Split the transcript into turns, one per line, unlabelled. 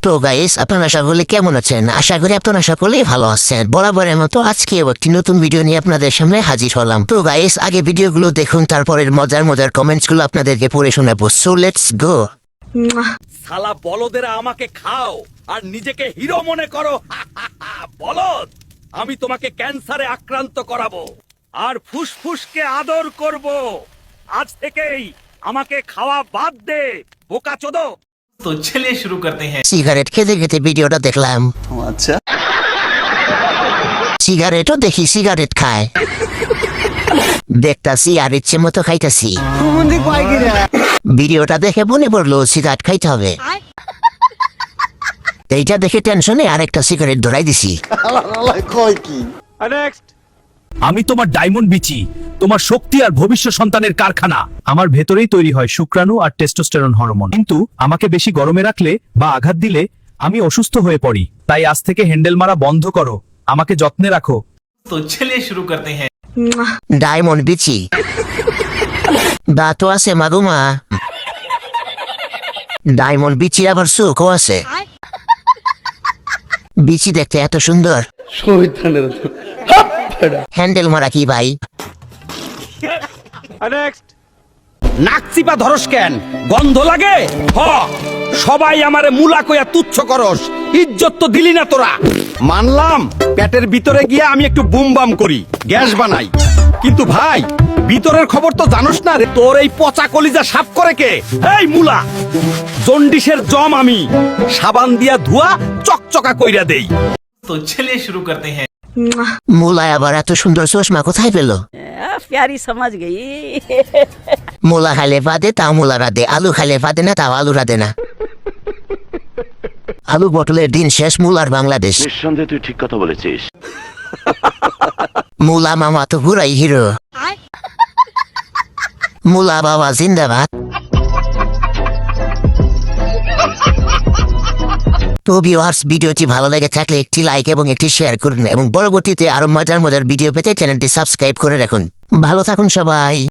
তো গাইস, আপনারা সকলে কেমন আছেন? আশা করি আপনারা সকলেই ভালো আছেন। বরাবরের মতো আজকেও একটি নতুন ভিডিও নিয়ে আপনাদের সামনে হাজির হলাম। তো গাইস, আগে ভিডিওগুলো দেখুন, তারপরের মজার কমেন্টসগুলো আপনাদেরকে পড়ে শোনাবো। So let's go.
শালা বলদেরা আমাকে খাও আর নিজেকে হিরো মনে করো। বলদ, আমি তোমাকে ক্যান্সারে আক্রান্ত করাবো আর ফুসফুসকে আদর করব। আজ থেকেই আমাকে খাওয়া বাদ দে, বোকাচোদো।
तो चलिए शुरू करते हैं।
সিগারেট খেতে খেতে ভিডিওটা দেখলাম।
আচ্ছা,
সিগারেটও দেখি সিগারেট খায়, দেখতাছি আর ইচ্ছে মতো খাইতাছি। ভিডিওটা দেখে মনে পড়লো সিগারেট খাইতে হবে। এইটা দেখে টেনশনে আরেকটা সিগারেট ধরাই দিছি।
কয় কি?
আমি তোমার ডায়মন্ড বিচি, তোমার শক্তি আর ভবিষ্যৎ সন্তানের কারখানা।
আমার ভেতরেই তৈরি হয় শুক্রাণু আর টেস্টোস্টেরন হরমোন, কিন্তু আমাকে বেশি গরমে রাখলে বা আঘাত দিলে আমি অসুস্থ হয়ে পড়ি। তাই আজ থেকে হ্যান্ডেল মারা বন্ধ করো, আমাকে যত্নে রাখো।
तो चलिए शुरू करते हैं।
ডায়মন্ড বিচি দাঁতও আছে মাগুমা। ডায়মন্ড বিচি আবার সুখও আছে। বিচি দেখতে এত সুন্দর, হ্যান্ডেল মারা কি ভাই?
নাক চিপা ধরস কেন? গন্ধ লাগে? হ, সবাই আমারে মুলা কইয়া তুচ্ছ করস, ইজ্জত তো দিলি না তোরা। মানলাম পেটের ভিতরে গিয়ে আমি একটু বুম বাম করি, গ্যাস বানাই, কিন্তু ভাই ভিতরের খবর তো জানোস না রে। তোর এই পচা কলিজা সাফ করে কে? এই মুলা, জন্ডিসের জম আমি সাবান দিয়া ধোয়া চকচকা কইরা দেই।
तो चलिए शुरू करते हैं।
মুলায় আবার এত সুন্দর চশমা কোথায় পেল?
प्यारी समझ गई।
মুলা খাইলে বাদে তাও মুলা রাধে, আলু খাইলে বাদে না তাও আলু রাধে না। আলু পটলের দিন শেষ, মুলার বাংলাদেশ।
নিঃসন্দেহে তুই ঠিক কথা বলেছিস।
মুলা মামা তো পুরাই হিরো। মুলা বাবা জিন্দাবাদ। তো ভিউয়ার্স, ভিডিওটি ভালো লেগে থাকলে একটি লাইক এবং একটি শেয়ার করুন এবং পরবর্তীতে আরো মজার ভিডিও পেতে চ্যানেলটি সাবস্ক্রাইব করে রাখুন। ভালো থাকুন সবাই।